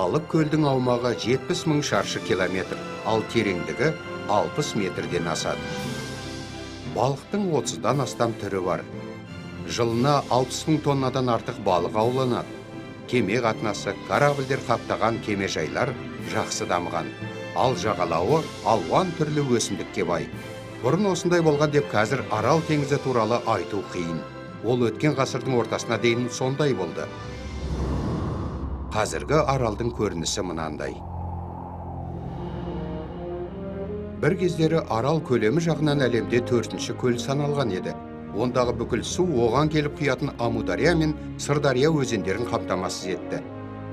Балық көлдің аумағы 70 мың шаршы километр, ал тереңдігі 60 метрден асады. Балықтың 30-дан астам түрі бар. Жылына 60 мың тоннадан артық балық ауланады. Кеме қатынасы, корабльдер қаптаған кемежайлар жақсы дамыған. Ал жағалауы алуан түрлі өсімдікке бай. Бұрын осындай болған деп қазір Арал теңізі туралы айту қиын. Ол өткен ғасырдың ортасына дейін сондай болды. Қазіргі Аралдың көрінісі мынандай. Бір кездері Арал көлемі жағынан әлемде 4-ші көл саналған еді. Ондағы бүкіл су оған келіп құятын Амудария мен Сырдария өзендерін қамтамасыз етті.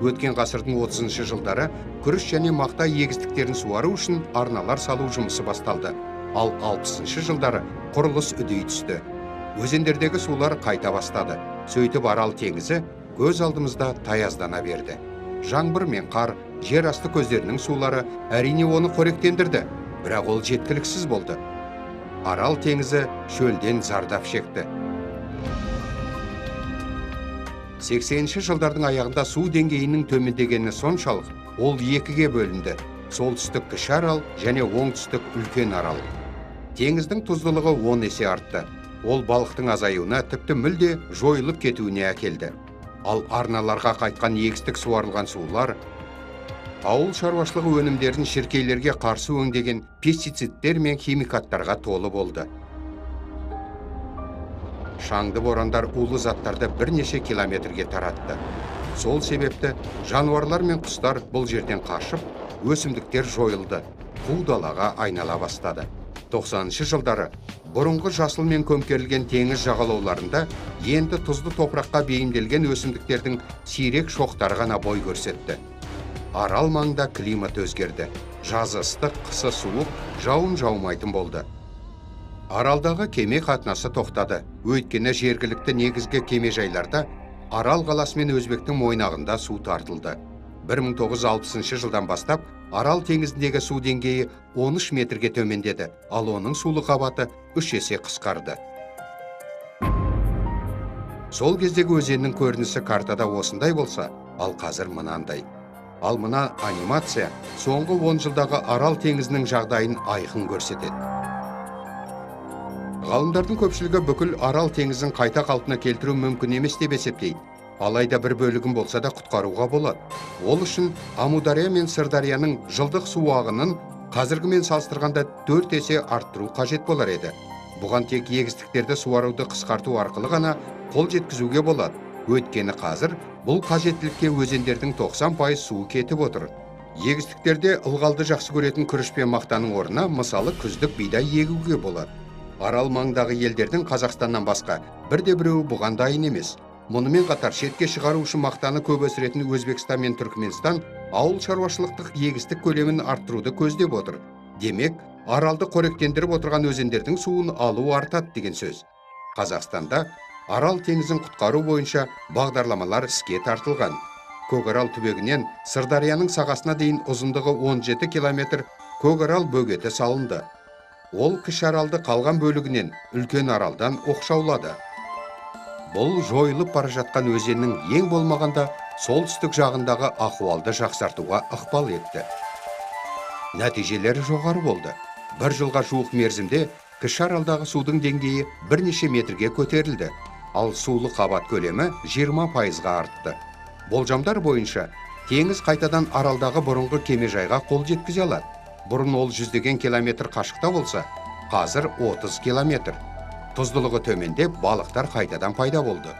Өткен ғасырдың 30-шы жылдары күріш және мақта егістіктерін суару үшін арналар салу жұмысы басталды. Ал 60-шы жылдары құрылыс үдей түсті. Өзендердегі сулар қайта бастады. Сөйтіп Арал теңізі көз алдымызда таяздана берді. Жаңбыр мен қар, жер асты көздерінің сулары әрине оны қоректендірді, бірақ ол жеткіліксіз болды. Арал теңізі шөлден зардап шекті. 80-ші жылдардың аяғында су деңгейінің төмендегені соншалық, ол екіге бөлінді. Солтүстік Кіші Арал және оңтүстік Үлкен Арал. Теңіздің тұздылығы 10 есе артты. Ол балықтың азаюына, тіпті мүлде жойылып кетуіне әкелді. Ал арналарға қайтқан егістік суарылған сулар ауыл шаруашылығы өнімдерін шіркейлерге қарсы өңдеген пестицидтер мен химикаттарға толы болды. Шаңды борандар улы заттарды бірнеше километрге таратты. Сол себепті жануарлар мен құстар бұл жерден қашып, өсімдіктер жойылды, қу далаға айнала бастады. 90-шы жылдары бұрынғы жасыл мен көмкерілген теңіз жағалауларында енді тұзды топыраққа бейімделген өсімдіктердің сирек шоқтары ғана бой көрсетті. Арал маңда климат өзгерді. Жазы ыстық, қысы суық, жауын жаумайтын болды. Аралдағы кеме қатынасы тоқтады. Өйткені жергілікті негізгі кемежайларда Арал қаласы мен Өзбектің мойнағында су тартылды. 1960 жылдан бастап Арал теңізіндегі су деңгейі 13 метрге төмендеді, ал оның сулы қабаты 3 есе қысқарды. Сол кездегі өзеннің көрінісі картада осындай болса, ал қазір мынандай. Ал мына анимация соңғы 10 жылдағы Арал теңізінің жағдайын айқын көрсетеді. Ғалымдардың көпшілігі бүкіл Арал теңізін қайта қалпына келтіру мүмкін емес деп есептейді. Алайда бір бөлігін болса да құтқаруға болады. Ол үшін Амудария мен Сырдарияның жылдық су ағынын қазіргімен салыстырғанда 4 есе арттыру қажет болар еді. Бұған тек егістіктерді суаруды қысқарту арқылы ғана қол жеткізуге болады. Өйткені қазір бұл қажеттілікке өзендердің 90% суы кетіп отыр. Егістіктерде ылғалды жақсы көретін күріш пен мақтаның орнына мысалы күздік бидай егуге болады. Арал маңдағы елдердің Қазақстаннан басқа бірде-біреуі бұған дайын емес. Мұнымен қатар шетке шығару үшін мақтаны көп өсіретін Өзбекстан мен Түркменстан ауыл шаруашылықтық егістік көлемін арттыруды көздеп отыр. Демек, Аралды қоректендіріп отырған өзендердің суын алу артады деген сөз. Қазақстанда Арал теңізін құтқару бойынша бағдарламалар іске тартылған. Көкарал түбегінен Сырдарияның сағасына дейін ұзындығы 17 километр Көкарал бөгеті салынды. Ол Кіші Аралды қалған бөлігінен Үлкен Аралдан оқшаулады. Бұл жойылып бара жатқан өзеннің ең болмағанда солтүстік жағындағы ахуалды жақсартуға ықпал етті. Нәтижелері жоғары болды. Бір жылға жуық мерзімде Кіші Аралдағы судың деңгейі бірнеше метрге көтерілді, ал сулы қабат көлемі 20%-ға артты. Болжамдар бойынша теңіз қайтадан Аралдағы бұрынғы кемежайға қол жеткізе алады. Бұрын ол 100 километр қашықта болса, қазір 30 километр. Тұздылығы төмендеп, балықтар қайтадан пайда болды.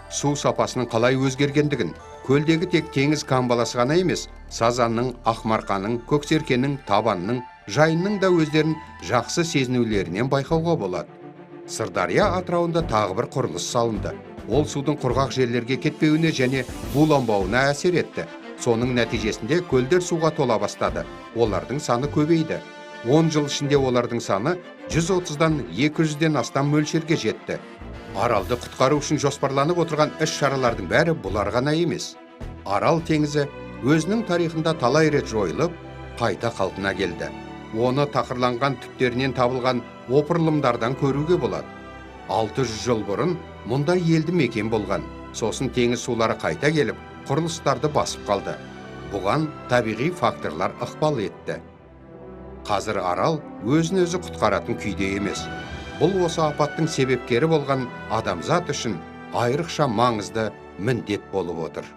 Су сапасының қалай өзгергендігін, көлдегі тек теңіз камбаласы ғана емес, сазанның, ақмарқаның, көксеркенің, табанның, жайынның да өздерін жақсы сезінулерінен байқауға болады. Сырдария атырауында тағы бір құрылыс салынды. Ол судың құрғақ жерлерге кетпеуіне және буланбауына әсер етті. Соның нәтижесінде көлдер суға тола бастады. Олардың саны көбейді. 10 жыл ішінде олардың саны 130-дан 200-ден астам мөлшерге жетті. Аралды құтқару үшін жоспарланып отырған іс-шаралардың бәрі бұлар ғана емес. Арал теңізі өзінің тарихында талай рет жойылып, қайта қалпына келді. Оны тақырланған түптерінен табылған опырылымдардан көруге болады. 600 жыл бұрын мұнда елді мекен болған. Сосын теңіз сулары қайта келіп, құрылыстарды басып қалды. Бұған табиғи факторлар ықпал етті. Қазір арал өзін өзі құтқаратын күйде емес. Бұл осы апаттың себепкері болған адамзат үшін айрықша маңызды міндет болып отыр.